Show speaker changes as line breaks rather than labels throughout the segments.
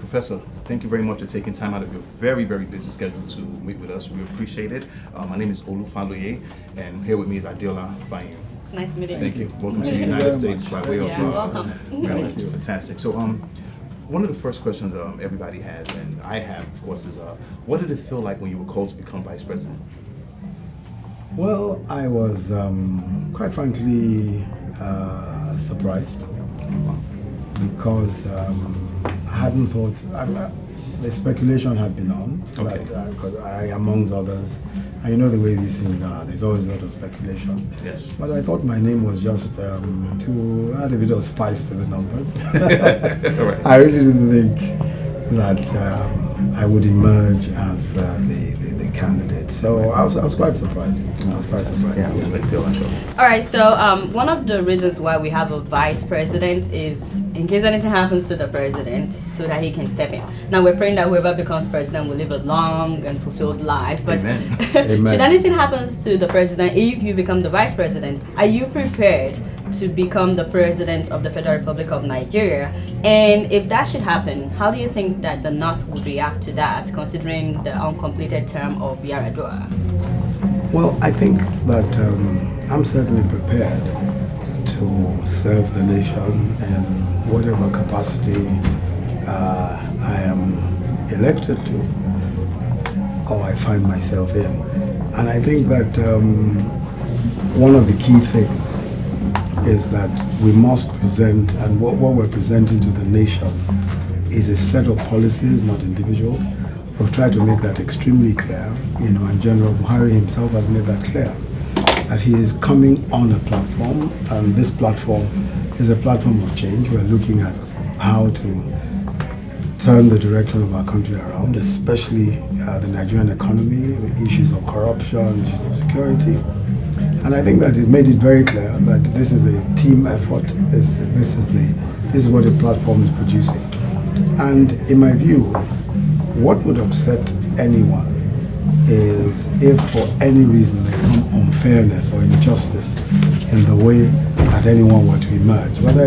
Professor, thank you very much for taking time out of your very, very busy schedule to meet with us. We appreciate it. My name is Faloye, and here with me is Adeola, Fayehun.
It's nice meeting you.
Thank you. Welcome to the United States by way of
welcome.
It's fantastic. So, one of the first questions everybody has, and I have, of course, is what did it feel like when you were called to become vice president?
Well, I was quite frankly surprised because I hadn't thought, the speculation had been on,
Okay.
because I, amongst others, and you know the way these things are, there's always a lot of speculation.
Yes.
But I thought my name was just to add a bit of spice to the numbers.
All right.
I really didn't think that I would emerge as the candidate. So I was quite surprised.
Yeah,
Yes.
All right, so one of the reasons why we have a vice president is in case anything happens to the president, so that he can step in. Now we're praying that whoever becomes president will live a long and fulfilled life. But
Amen.
should anything happen to the president, if you become the vice president, are you prepared to become the president of the Federal Republic of Nigeria? And if that should happen, how do you think that the North would react to that, considering the uncompleted term of Adeola?
Well, I think that I'm certainly prepared to serve the nation in whatever capacity I am elected to or I find myself in. And I think that one of the key things is that we must present, and what we're presenting to the nation is a set of policies, not individuals. We'll try to make that extremely clear, and General Buhari himself has made that clear, that he is coming on a platform, and this platform is a platform of change. We're looking at how to turn the direction of our country around, especially the Nigerian economy, the issues of corruption, issues of security. And I think that he's made it very clear that this is a team effort. This is what the platform is producing. And in my view, what would upset anyone is if for any reason there's some unfairness or injustice in the way that anyone were to emerge, whether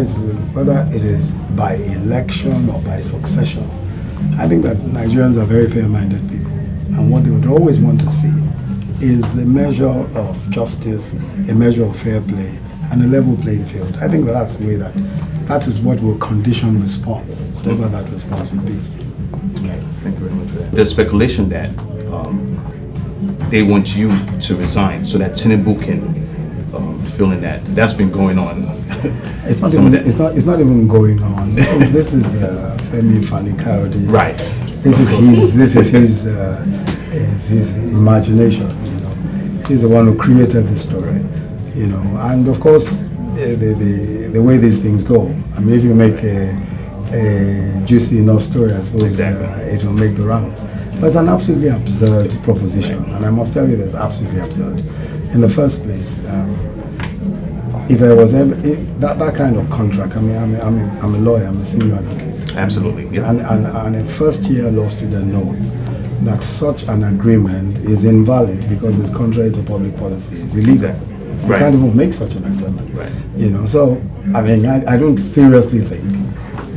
it is by election or by succession. I think that Nigerians are very fair-minded people, and what they would always want to see is a measure of justice, a measure of fair play, and a level playing field. I think that's the way that is what will condition response, whatever that response will be.
Okay. Thank you very much for that. There's speculation that they want you to resign so that Tinubu can fill in that. That's been going on.
It's not even going on. This is Femi Fani-Kayode.
Right.
This is his imagination. He's the one who created this story. And of course, the way these things go. I mean, if you make a juicy enough story, I suppose
exactly.
It will make the rounds. But it's an absolutely absurd proposition, and I must tell you that it's absolutely absurd. In the first place, if there was that kind of contract, I mean, I'm a lawyer, I'm a senior advocate.
Absolutely, yeah.
And a first-year law student knows that such an agreement is invalid because it's contrary to public policy. It's illegal.
Exactly.
You can't even make such an agreement.
Right.
So I mean, I don't seriously think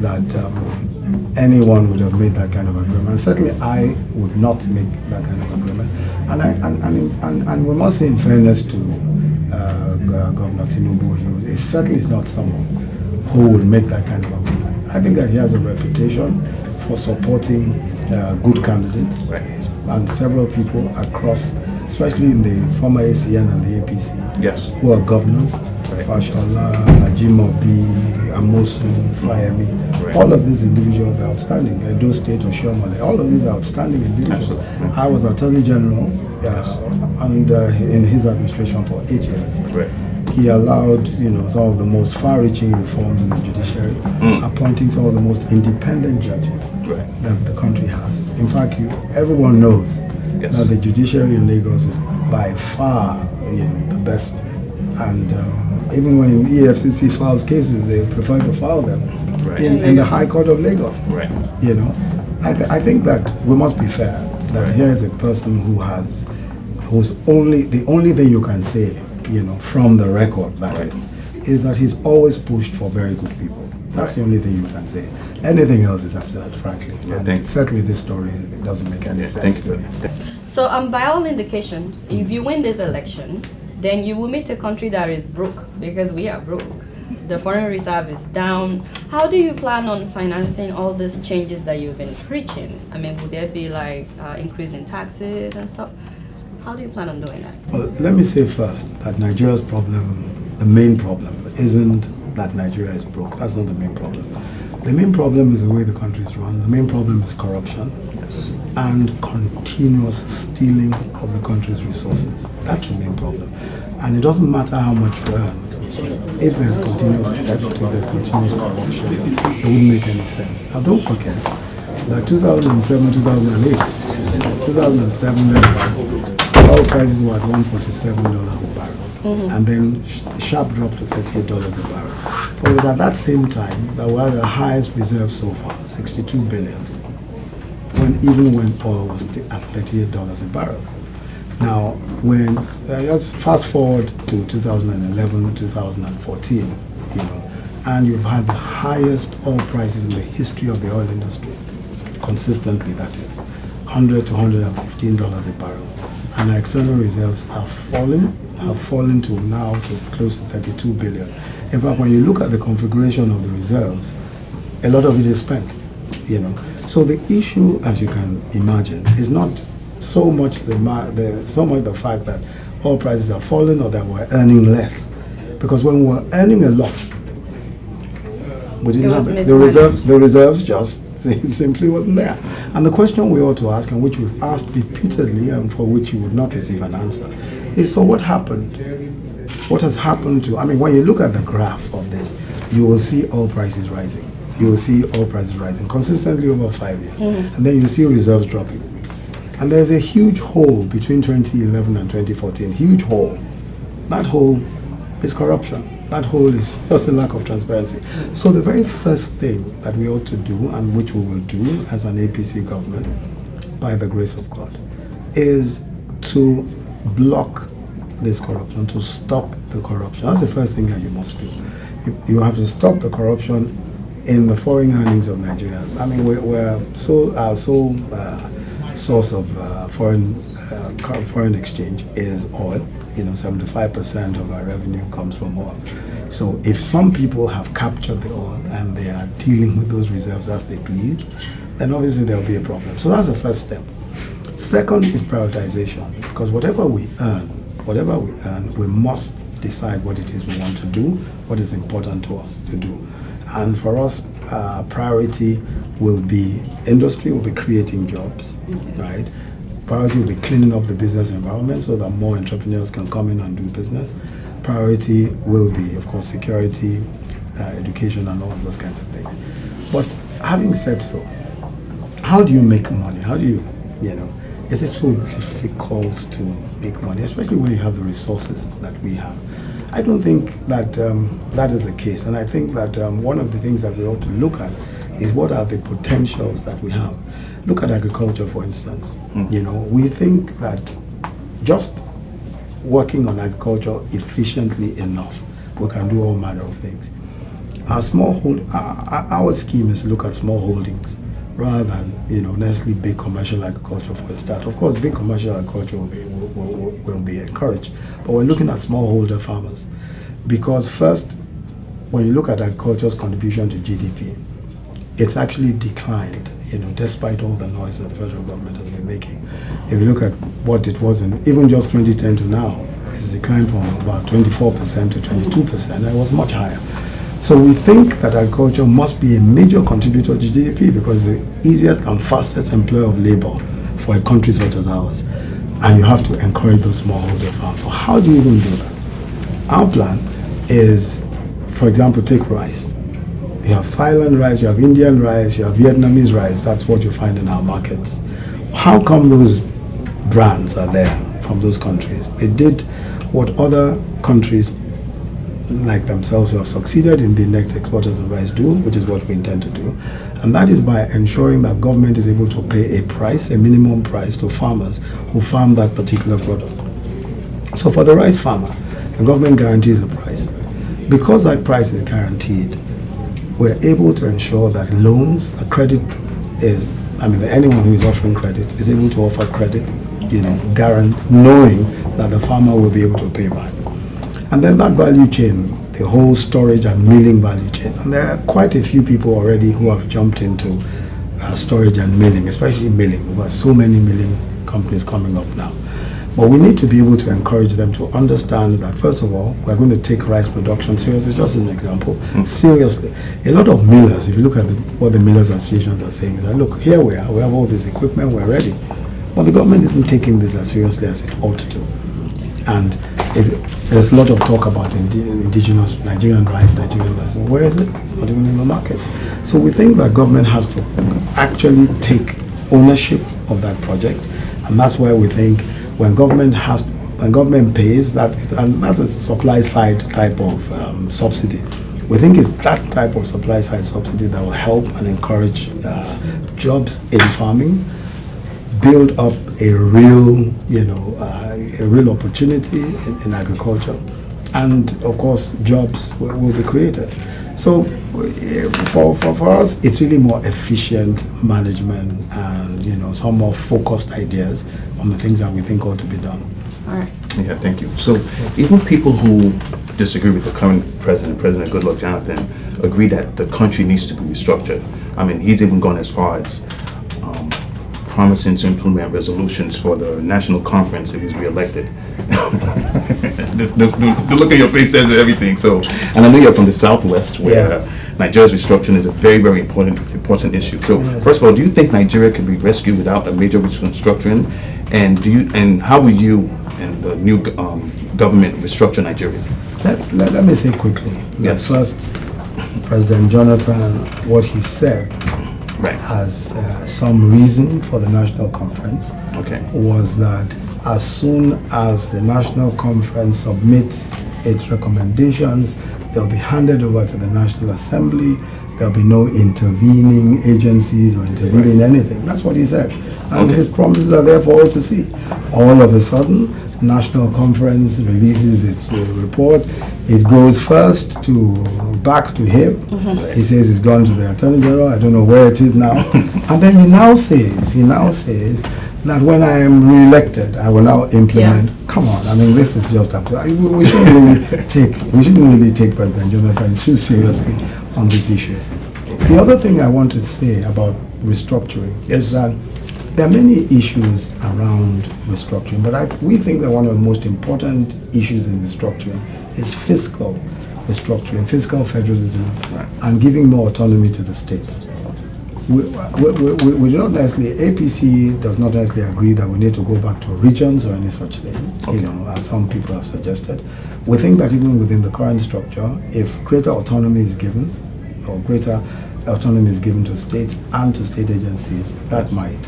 that anyone would have made that kind of agreement. And certainly, I would not make that kind of agreement. And we must say, in fairness to Governor Tinubu, he certainly is not someone who would make that kind of agreement. I think that he has a reputation for supporting good candidates,
right,
and several people across, especially in the former ACN and the APC,
yes,
who are governors,
right,
Fashola, Ajimobi, Amosu, Fayemi.
Right.
All of these individuals are outstanding. Edo State, Oshiomhole, all of these are outstanding individuals.
Absolutely.
I was Attorney General and in his administration for 8 years.
Right.
He allowed, some of the most far-reaching reforms in the judiciary, appointing some of the most independent judges that the country has. In fact, everyone knows that the judiciary in Lagos is by far, the best. And even when EFCC files cases, they prefer to file them in the High Court of Lagos.
Right.
I think that we must be fair. That here is a person who's the only thing you can say, from the record, that is that he's always pushed for very good people. That's the only thing you can say. Anything else is absurd, frankly.
Yeah,
And certainly this story doesn't make any sense to me.
So, by all indications, if you win this election, then you will meet a country that is broke, because we are broke. The foreign reserve is down. How do you plan on financing all these changes that you've been preaching? I mean, would there be like increase in taxes and stuff? How do you plan on doing that?
Well, let me say first that Nigeria's problem, the main problem, isn't that Nigeria is broke. That's not the main problem. The main problem is the way the country is run. The main problem is corruption and continuous stealing of the country's resources. That's the main problem. And it doesn't matter how much you earn. If there's continuous theft, if there's continuous corruption, it wouldn't make any sense. Now don't forget that 2007, 2008, 2007, oil prices were at $147 a barrel. And then sharp drop to $38 a barrel. But it was at that same time that we had the highest reserve so far, 62 billion, even when oil was at $38 a barrel. Now, when let's fast forward to 2011, 2014, and you've had the highest oil prices in the history of the oil industry, consistently, that is, $100 to $115 a barrel, and our external reserves have fallen to now to close to 32 billion. In fact, when you look at the configuration of the reserves, a lot of it is spent. So the issue, as you can imagine, is not so much the fact that oil prices have fallen or that we're earning less, because when we were earning a lot, we didn't have it. The reserves just simply wasn't there. And the question we ought to ask, and which we've asked repeatedly and for which you would not receive an answer, is so what happened? What has happened to, when you look at the graph of this, you will see oil prices rising. You will see oil prices rising consistently over 5 years. And then you see reserves dropping. And there's a huge hole between 2011 and 2014, huge hole. That hole is corruption. That hole is just a lack of transparency. So the very first thing that we ought to do, and which we will do as an APC government, by the grace of God, is to block this corruption, to stop the corruption. That's the first thing that you must do. You have to stop the corruption in the foreign earnings of Nigeria. We're our sole source of foreign exchange is oil. 75% of our revenue comes from oil. So if some people have captured the oil and they are dealing with those reserves as they please, then obviously there will be a problem. So that's the first step. Second is prioritization, because whatever we earn, we must decide what it is we want to do, what is important to us to do. And for us, priority will be industry, will be creating jobs, right? Priority will be cleaning up the business environment so that more entrepreneurs can come in and do business. Priority will be, of course, security, education, and all of those kinds of things. But having said so, how do you make money? How do you, is it so difficult to make money, especially when you have the resources that we have? I don't think that that is the case. And I think that one of the things that we ought to look at is what are the potentials that we have. Look at agriculture, for instance. We think that just working on agriculture efficiently enough, we can do all manner of things. Our scheme is to look at small holdings rather than necessarily big commercial agriculture for a start. Of course, big commercial agriculture will be encouraged, but we're looking at smallholder farmers, because first, when you look at agriculture's contribution to GDP, it's actually declined, despite all the noise that the federal government has been making. If you look at what it was in even just 2010 to now, it's declined from about 24% to 22%, and it was much higher. So we think that agriculture must be a major contributor to GDP because it's the easiest and fastest employer of labor for a country such as ours. And you have to encourage those smallholder farms. So how do you even do that? Our plan is, for example, take rice. You have Thailand rice, you have Indian rice, you have Vietnamese rice. That's what you find in our markets. How come those brands are there from those countries? They did what other countries like themselves who have succeeded in being net exporters of rice do, which is what we intend to do. And that is by ensuring that government is able to pay a price, a minimum price, to farmers who farm that particular product. So for the rice farmer, the government guarantees a price. Because that price is guaranteed, we're able to ensure that loans, credit is, anyone who is offering credit is able to offer credit, knowing that the farmer will be able to pay back. And then that value chain, the whole storage and milling value chain. And there are quite a few people already who have jumped into storage and milling, especially milling. We've got so many milling companies coming up now. But we need to be able to encourage them to understand that, first of all, we're going to take rice production seriously, just as an example, seriously. A lot of millers, if you look at what the millers associations are saying, is that, look, here we are, we have all this equipment, we're ready. But the government isn't taking this as seriously as it ought to. And there's a lot of talk about indigenous Nigerian rice. Well, where is it? It's not even in the markets. So we think that government has to actually take ownership of that project. And that's why we think when government pays, that's a supply side type of subsidy. We think it's that type of supply side subsidy that will help and encourage jobs in farming, build up a real, a real opportunity in agriculture, and of course jobs will be created. So for us, it's really more efficient management and some more focused ideas on the things that we think ought to be done.
All right.
Yeah, thank you. So even people who disagree with the current President Goodluck Jonathan, agree that the country needs to be restructured. He's even gone as far as promising to implement resolutions for the national conference if he's reelected. The look on your face says everything. So, and I know you're from the Southwest, where Nigeria's restructuring is a very, very important issue. So, first of all, do you think Nigeria can be rescued without a major restructuring? And how will you and the new government restructure Nigeria?
Let me say quickly.
Yes.
First, President Jonathan, what he said has some reason for the national conference. Was that as soon as the national conference submits its recommendations, they'll be handed over to the National Assembly. There'll be no intervening agencies or intervening anything. That's what he said. And his promises are there for all to see. All of a sudden, National Conference releases its report. It goes first back to him. He says it's gone to the Attorney General. I don't know where it is now. And then he now says that when I am re-elected, I will now implement. Come on, this is just absurd. We shouldn't really take President Jonathan too seriously on these issues. The other thing I want to say about restructuring is that there are many issues around restructuring, but we think that one of the most important issues in restructuring is fiscal restructuring, fiscal federalism, and giving more autonomy to the states. We do not necessarily, APC does not necessarily agree that we need to go back to regions or any such thing, as some people have suggested. We think that even within the current structure, if greater autonomy is given, or greater autonomy is given to states and to state agencies, that might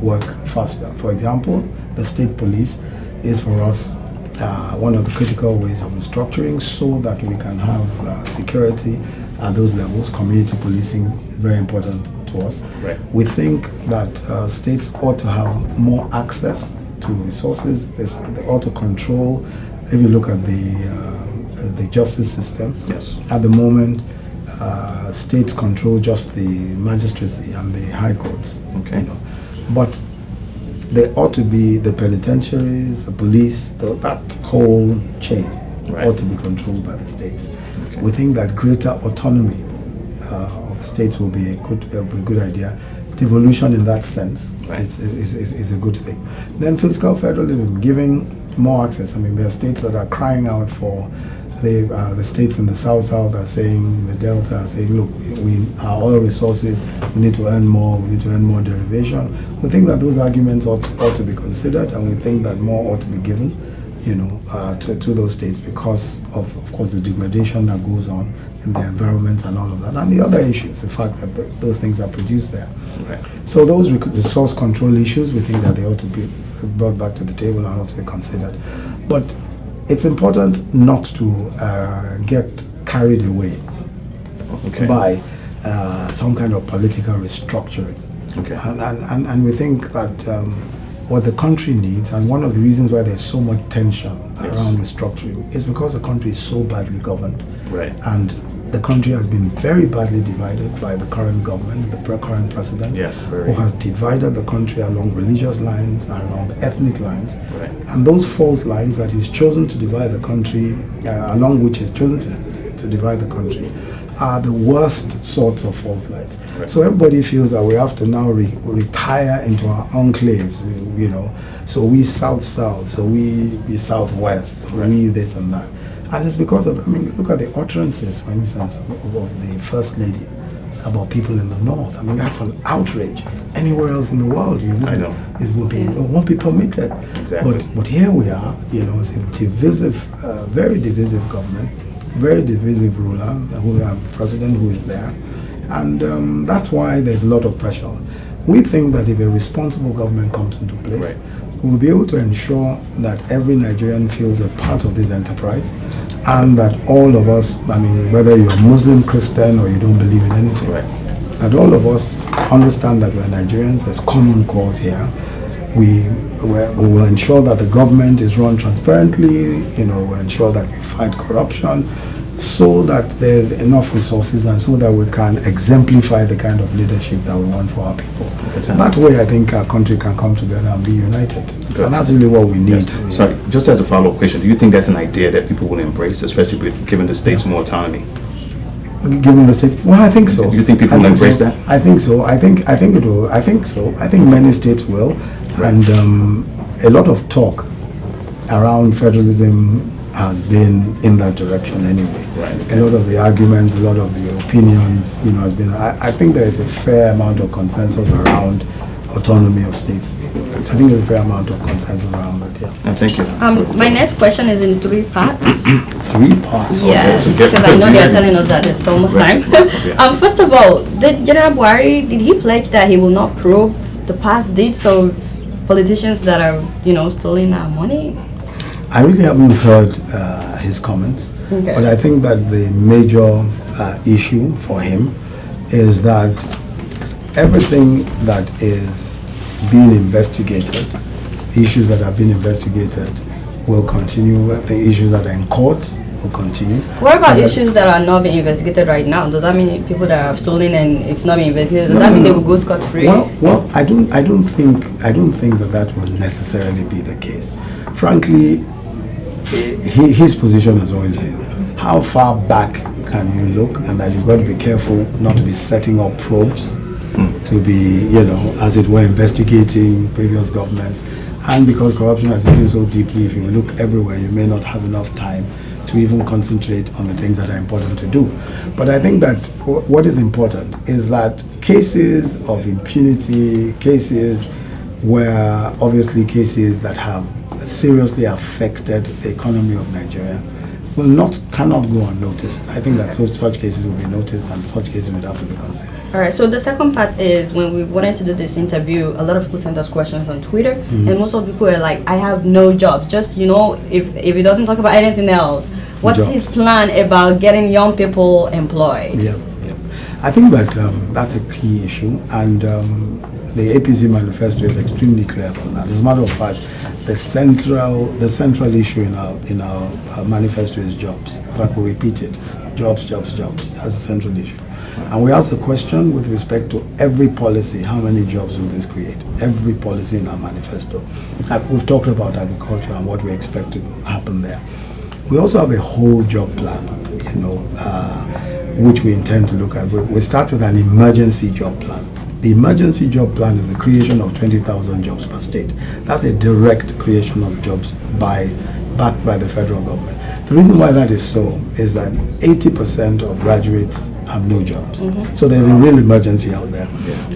work faster. For example, the state police is for us one of the critical ways of restructuring so that we can have security at those levels. Community policing is very important to us. We think that states ought to have more access to resources. They ought to control. If you look at the justice system, at the moment, states control just the magistracy and the high courts. But there ought to be the penitentiaries, the police, that whole chain ought to be controlled by the states. We think that greater autonomy of the states will be a good idea. Devolution in that sense is a good thing. Then fiscal federalism, giving more access. There are states that are crying out for. The states in the South are saying, the Delta are saying, look, our oil resources, we need to earn more, we need to earn more derivation. We think that those arguments ought to be considered, and we think that more ought to be given, to those states because of course, the degradation that goes on in their environments and all of that. And the other issues, the fact that those things are produced there. So those resource control issues, we think that they ought to be brought back to the table and ought to be considered. But it's important not to get carried away by some kind of political restructuring. And we think that what the country needs, and one of the reasons why there's so much tension around restructuring, is because the country is so badly governed. And the country has been very badly divided by the current government, the current president,
Yes, very.
who has divided the country along religious lines, along ethnic lines.
Right.
And those fault lines that he's chosen to divide the country, along which he's chosen to divide the country, are the worst sorts of fault lines.
Right.
So everybody feels that we have to now retire into our enclaves, you know. So we south-south, so we be southwest, so
Right.
we this and that. And it's because of, I mean, look at the utterances, for instance, of the First Lady about people in the North. I mean, that's an outrage. Anywhere else in the world, it won't be permitted.
Exactly.
But here we are, you know, it's a divisive, very divisive government, very divisive ruler, who have president who is there. And that's why there's a lot of pressure. We think that if a responsible government comes into place,
right.
we will be able to ensure that every Nigerian feels a part of this enterprise, and that all of us, I mean, whether you're Muslim, Christian, or you don't believe in anything,
Right.
that all of us understand that we're Nigerians, there's common cause here. We will ensure that the government is run transparently, you know, we'll ensure that we fight corruption, so that there's enough resources and so that we can exemplify the kind of leadership that we want for our people. That way, I think our country can come together and be united.
Good.
And that's really what we need.
Yes. Sorry, just as a follow-up question, do you think that's an idea that people will embrace, especially with giving the states more autonomy?
Given the state, well, I think so.
Do you think people will embrace that?
I think so. I think it will. I think so. I think many states will, and a lot of talk around federalism has been in that direction anyway.
Right.
A lot of the arguments, a lot of the opinions, you know, has been. I think there is a fair amount of consensus around autonomy of states. I think there's a fair amount of consensus around that. Yeah.
Thank you.
My next question is in 3 parts.
3 parts.
Yes,
so get-
because I know
get
they're
ready.
telling us that it's almost time.
Yeah.
First of all, did General Buhari, did he pledge that he will not probe the past deeds of politicians that are, you know, stealing our money?
I really haven't heard his comments,
Okay.
but I think that the major issue for him is that everything that is being investigated, issues that have been investigated, will continue. The issues that are in court will continue.
What about
And that-
issues that are not being investigated right now? Does that mean people that have stolen and it's not being investigated, does
No,
that
no,
mean they
no.
will go scot-free?
Well, I don't think that will necessarily be the case. Frankly, his position has always been, how far back can you look, and that you've got to be careful not to be setting up probes, to be, you know, as it were, investigating previous governments. And because corruption has eaten so deeply, if you look everywhere, you may not have enough time to even concentrate on the things that are important to do. But I think that what is important is that cases of impunity, cases where obviously cases that have seriously affected the economy of Nigeria cannot go unnoticed. I think that such cases will be noticed, and such cases would have to be considered.
All right, so the second part is when we wanted to do this interview, a lot of people sent us questions on Twitter, and most of the people are like, I have no jobs. Just, you know, if he doesn't talk about anything else, what's
Jobs.
his plan about getting young people employed?
Yeah. I think that that's a key issue, and the APC manifesto is extremely clear on that. As a matter of fact, the central issue in our manifesto is jobs. In fact, we repeat it: jobs. That's a central issue. And we ask the question with respect to every policy: how many jobs will this create? Every policy in our manifesto. We've talked about agriculture and what we expect to happen there. We also have a whole job plan, you know, which we intend to look at. We start with an emergency job plan. The emergency job plan is the creation of 20,000 jobs per state. That's a direct creation of jobs backed by the federal government. The reason why that is so is that 80% of graduates have no jobs. So there's a real emergency out there.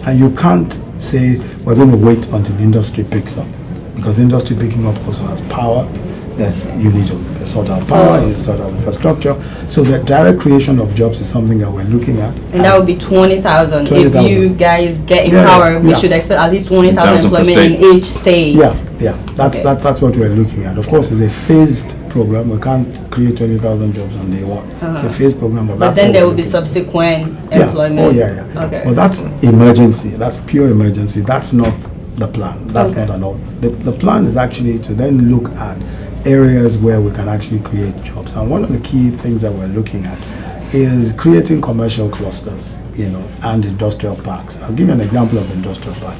And you can't say we're going to wait until industry picks up, because industry picking up also has power. You need to sort out power, you need to sort out infrastructure. So the direct creation of jobs is something that we're looking at.
And that would be 20,000. If
20,000.
you guys get in power, we should expect at least 20,000 employment in each state.
Yeah. That's what we're looking at. Of course, it's a phased program. We can't create 20,000 jobs on day one. It's a phased program.
But then there will be subsequent employment. Okay.
Well, that's emergency. That's pure emergency. That's not the plan. That's not at all. The plan is actually to then look at areas where we can actually create jobs. And one of the key things that we're looking at is creating commercial clusters, and industrial parks. I'll give you an example of the industrial park.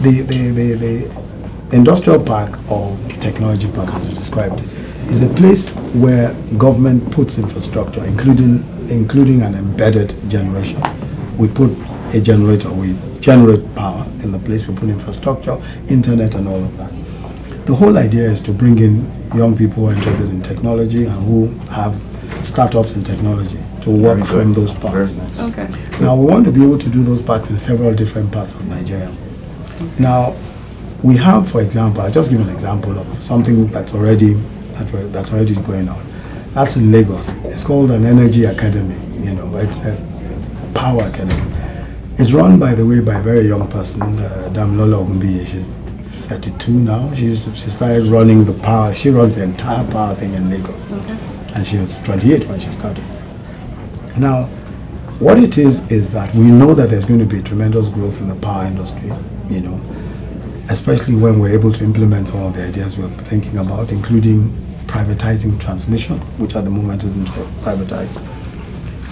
The industrial park or technology park, as we described it, is a place where government puts infrastructure, including an embedded generation. We put a generator, we generate power in the place, we put infrastructure, internet, and all of that. The whole idea is to bring in young people who are interested in technology and who have startups in technology to work from those parks.
Nice.
Okay.
Now, we want to be able to do those parks in several different parts of Nigeria. Now, we have, for example, I'll just give an example of something that's already going on. That's in Lagos. It's called an energy academy. It's a power academy. It's run, by the way, by a very young person, Adeola. She's 32 now. She started running the power. She runs the entire power thing in Lagos.
Okay.
And she was 28 when she started. Now, what it is that we know that there's going to be tremendous growth in the power industry, especially when we're able to implement some of the ideas we're thinking about, including privatizing transmission, which at the moment isn't privatized.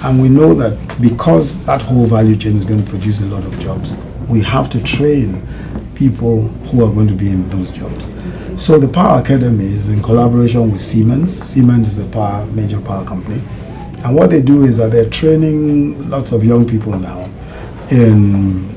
And we know that because that whole value chain is going to produce a lot of jobs, we have to train people who are going to be in those jobs. So the Power Academy is in collaboration with Siemens. Siemens is a major power company. And what they do is that they're training lots of young people now in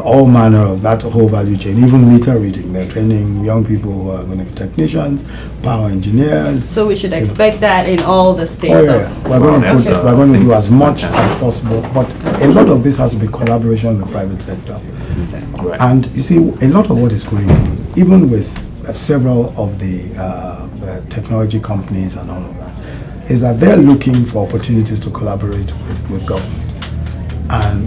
all manner of that whole value chain, even meter reading. They're training young people who are going to be technicians, power engineers.
So we should expect that in all the states.
Oh yeah, we're going to do as much as possible, but a lot of this has to be collaboration with the private sector.
Okay.
Right.
And you see, a lot of what is going on, even with several of the technology companies and all of that, is that they're looking for opportunities to collaborate with government.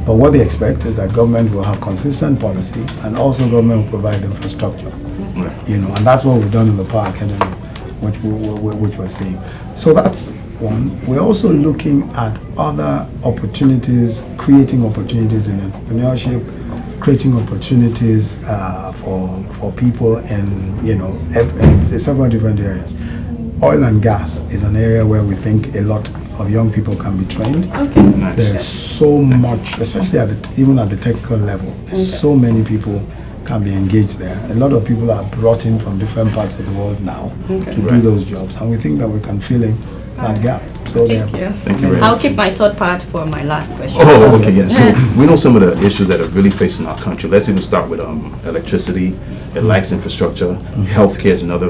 But what they expect is that government will have consistent policy, and also government will provide infrastructure.
Right.
And that's what we've done in the Power Academy, which we're seeing. So that's one. We're also looking at other opportunities, creating opportunities in entrepreneurship, creating opportunities for people in several different areas. Oil and gas is an area where we think a lot of young people can be trained.
Okay.
Nice.
There's so much, especially even at the technical level, so many people can be engaged there. A lot of people are brought in from different parts of the world now to do those jobs, and we think that we can fill in that gap. So
Thank you.
Thank you very
I'll
much.
keep my third part for my last question.
Oh, okay, yeah. So we know some of the issues that are really facing our country. Let's even start with electricity, it lacks infrastructure, healthcare is another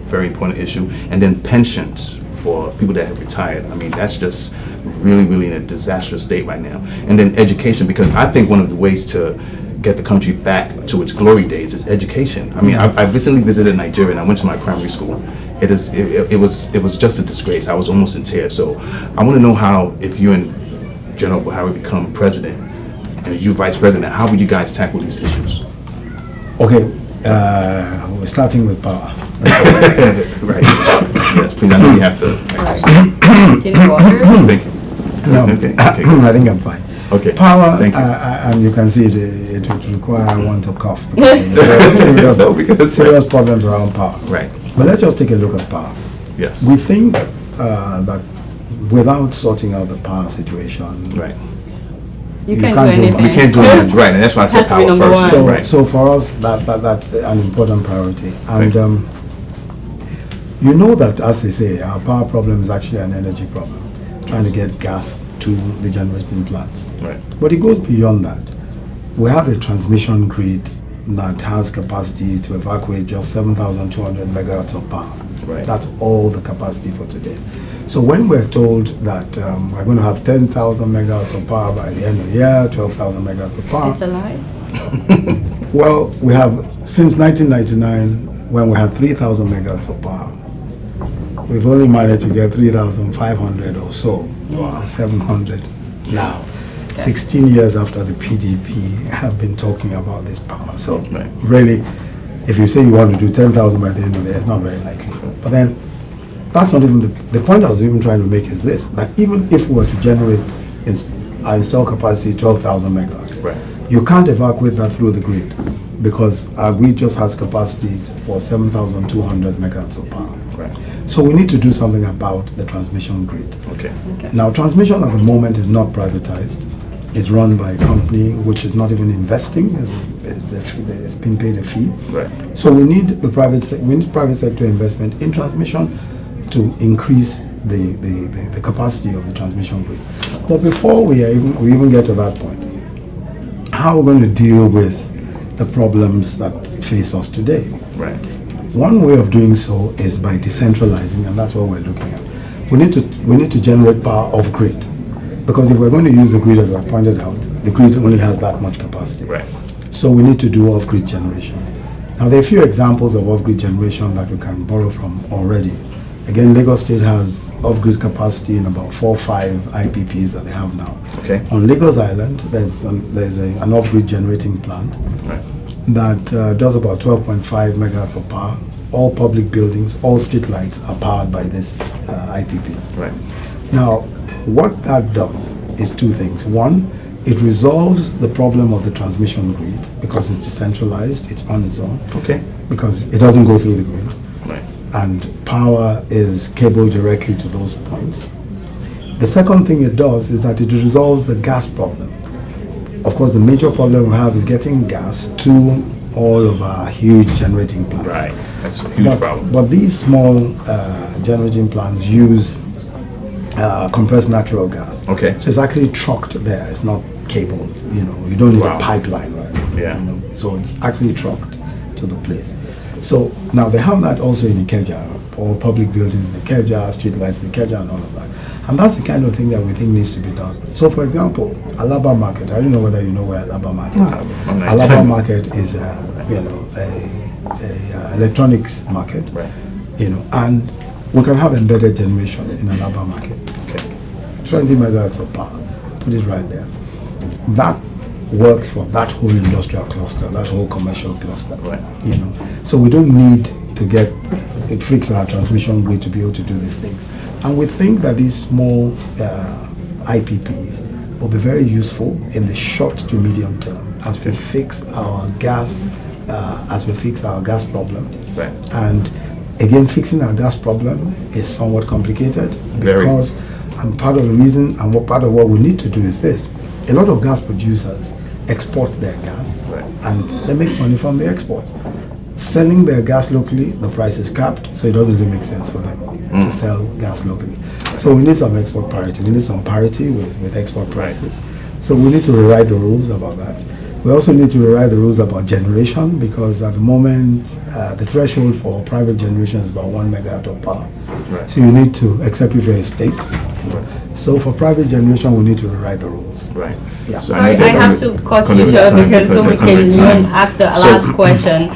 very important issue, and then pensions for people that have retired. I mean, that's just really, really in a disastrous state right now. And then education, because I think one of the ways to get the country back to its glory days is education. I mean, I recently visited Nigeria and I went to my primary school. It was just a disgrace. I was almost in tears. So I want to know how, if you and General Buhari become president and you vice president, how would you guys tackle these issues?
Okay, we're starting with power.
Right. Yes, please. I know you have to.
Continue water.
Thank you.
No,
Okay.
I think I'm fine.
Okay.
Power,
Thank you.
and you can see it would require one to cough. Because
No, because-
serious problems around power.
Right.
But let's just take a look at power.
Yes.
We think that without sorting out the power situation,
Right.
You
You
can't
can't
do
do
anything.
We can't do it right, and that's why I said
Has to be
power
number
first.
one.
So,
Right.
so for us, that's an important priority.
Thank
And you know that, as they say, our power problem is actually an energy problem, trying to get gas to the generating plants.
Right.
But it goes beyond that. We have a transmission grid that has capacity to evacuate just 7,200 megawatts of power.
Right.
That's all the capacity for today. So when we're told that we're going to have 10,000 megawatts of power by the end of the year, 12,000 megawatts of power,
It's a lie.
well, we have, since 1999, when we had 3,000 megawatts of power, we've only managed to get 3,500 or so, 700 now. 16 years after the PDP have been talking about this power. So
Right.
really, if you say you want to do 10,000 by the end of the year, it's not very likely. But then, that's not even the point I was even trying to make is this, that even if we were to generate our installed capacity 12,000 megawatts,
Right.
you can't evacuate that through the grid because our grid just has capacity for 7,200 megawatts of power.
Right.
So we need to do something about the transmission grid.
Okay.
Now, transmission at the moment is not privatized. It's run by a company which is not even investing. It's been paid a fee.
Right.
So we need private sector investment in transmission to increase the capacity of the transmission grid. But before we even get to that point, how are we going to deal with the problems that face us today?
Right.
One way of doing so is by decentralizing, and that's what we're looking at. We need to generate power off grid, because if we're going to use the grid, as I pointed out, the grid only has that much capacity.
Right.
So we need to do off grid generation. Now there are a few examples of off grid generation that we can borrow from already. Again, Lagos State has off grid capacity in about 4 or 5 IPPs that they have now.
Okay.
On Lagos Island, there's an off grid generating plant.
Right.
That does about 12.5 megawatts of power. All public buildings, all street lights are powered by this IPP.
Right.
Now, what that does is two things. One, it resolves the problem of the transmission grid because it's decentralized, it's on its own.
Okay.
Because it doesn't go through the grid.
Right.
And power is cabled directly to those points. The second thing it does is that it resolves the gas problem. Of course, the major problem we have is getting gas to all of our huge generating plants.
Right. That's a huge problem.
But these small generating plants use compressed natural gas.
Okay.
So it's actually trucked there. It's not cabled. You don't need a pipeline, right?
Yeah.
So it's actually trucked to the place. So now they have that also in Ikeja, all public buildings in Ikeja, street lights in Ikeja, and all of that. And that's the kind of thing that we think needs to be done. So, for example, Alaba Market. I don't know whether you know where Alaba Market is. Alaba Market is a electronics market.
Right.
And we can have embedded generation in Alaba Market.
Okay.
20 megawatts of power. Put it right there. That works for that whole industrial cluster, that whole commercial cluster.
Right.
So we don't need to fix our transmission grid to be able to do these things. And we think that these small IPPs will be very useful in the short to medium term as we fix our gas problem.
Right.
And again, fixing our gas problem is somewhat complicated because and part of the reason and part of what we need to do is this. A lot of gas producers export their gas,
right,
and they make money from the export. Selling their gas locally, the price is capped, so it doesn't really make sense for them to sell gas locally. So we need some export parity. We need some parity with export prices. Right. So we need to rewrite the rules about that. We also need to rewrite the rules about generation, because at the moment the threshold for private generation is about 1 megawatt of power.
Right.
So you need to, except if you're a state. So for private generation, we need to rewrite the rules.
Right.
Yeah.
Sorry, I have to cut you here because so we can even ask the last question.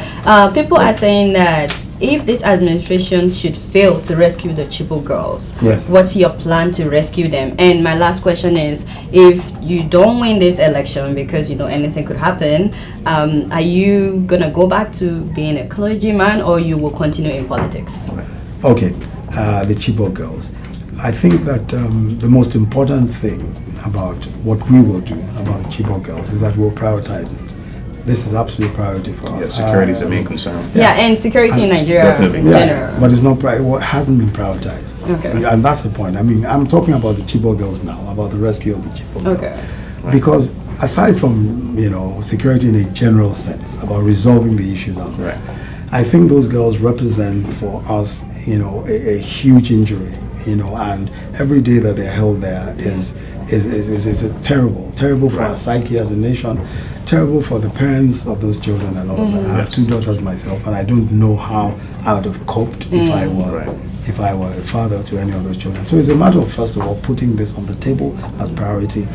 People are saying that if this administration should fail to rescue the Chibok girls,
yes,
what's your plan to rescue them? And my last question is, if you don't win this election, because anything could happen, are you gonna go back to being a clergyman, or you will continue in politics?
Okay, the Chibok girls. I think that the most important thing about what we will do about the Chibok girls is that we'll prioritize it. This is absolute priority for us.
Yeah, security is the main concern.
Yeah, and security in Nigeria in general.
But it's not hasn't been prioritized.
Okay.
And that's the point. I mean, I'm talking about the Chibok girls now, about the rescue of the Chibok girls.
Right.
Because aside from, security in a general sense, about resolving the issues out there, I think those girls represent for us, a huge injury, and every day that they're held there is terrible for our psyche as a nation, terrible for the parents of those children and all of that. I have 2 daughters myself, and I don't know how I would have coped if I were a father to any of those children. So it's a matter of, first of all, putting this on the table as priority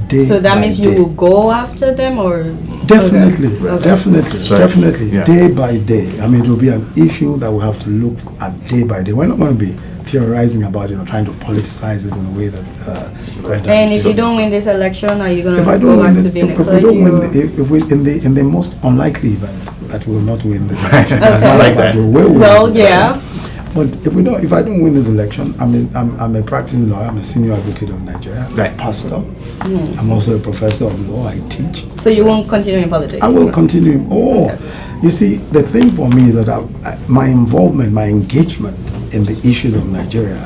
day
So that
by
means
day.
you will go after them, or?
Definitely,
Okay.
definitely,
Yeah.
day by day. I mean, it will be an issue that we have to look at day by day. We're not going to be theorizing about, trying to politicize it in a way that.
And if you don't win this election, are you going to
If I
go
don't
back
win
to
this,
being a
if we
clergy?
don't win, if we in the most unlikely event that we will not win this election, as a
Okay.
matter of fact, we will win
Well,
this election.
yeah.
But if I don't win this election, I'm a practicing lawyer. I'm a senior advocate of Nigeria. I'm a pastor. I'm also a professor of law. I teach.
So you won't continue in politics?
I will continue. You see, the thing for me is that my involvement, my engagement in the issues of Nigeria,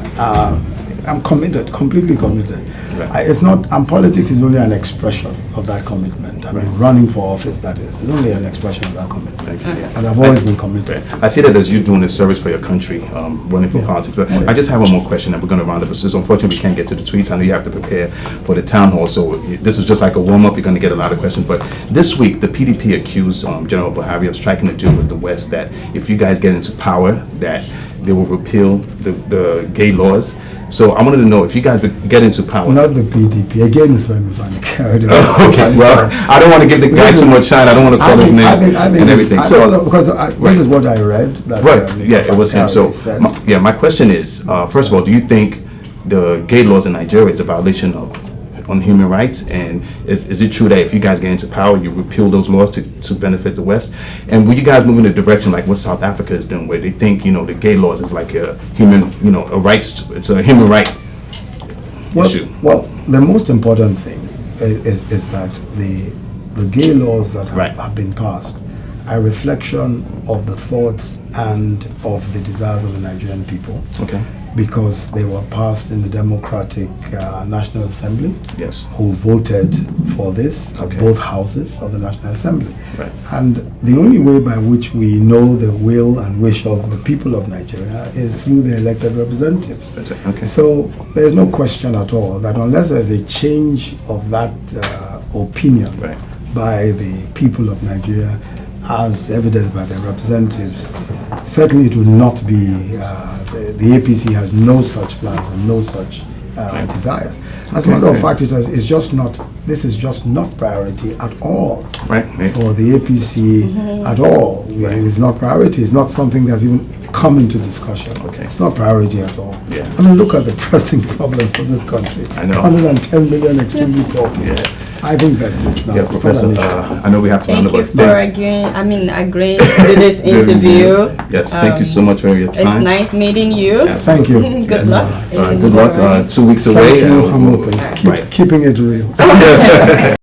I'm committed, completely committed.
Right.
It's not, and politics is only an expression of that commitment. I mean, running for office, that is only an expression of that commitment. And I've always been committed.
I see that as you doing a service for your country, running for politics. But I just have one more question, and we're going to round up. So unfortunately, we can't get to the tweets. I know you have to prepare for the town hall, so this is just like a warm-up. You're going to get a lot of questions. But this week, the PDP accused General Buhari of striking a deal with the West that if you guys get into power, that they will repeal the gay laws. So I wanted to know if you guys would get into power.
Not the PDP. Again, it's when I'm carried away.
Okay, well, I don't want to give the guy too much shine. I don't want to call his name and everything.
Because this is what I read. That,
it was him. So, my question is, first of all, do you think the gay laws in Nigeria is a violation on human rights? And is it true that if you guys get into power, you repeal those laws to benefit the West? And will you guys move in a direction like what South Africa is doing, where they think, the gay laws is like a human, it's a human right issue?
Well, the most important thing is that the gay laws that have been passed are a reflection of the thoughts and of the desires of the Nigerian people.
Okay.
Because they were passed in the Democratic National Assembly,
yes,
who voted for this, both houses of the National Assembly.
Right.
And the only way by which we know the will and wish of the people of Nigeria is through the elected representatives.
That's it. Okay.
So there's no question at all that unless there's a change of that opinion by the people of Nigeria, as evidenced by their representatives, certainly it will not be, the APC has no such plans and no such desires. As a matter of fact, this is just not priority at all for the APC at all. It is not priority. It's not something that's even come into discussion. It's not priority at all. I mean, look at the pressing problems of this country.
I know.
110 million extremely poor people. I think that it's not.
Professor, I know we have to round up.
Thank you for agreeing to do this interview.
Yes, thank you so much for your time.
It's nice meeting you.
Thank you.
Good luck.
Good luck. 2 weeks away.
Thank you, keeping it real.
Yes.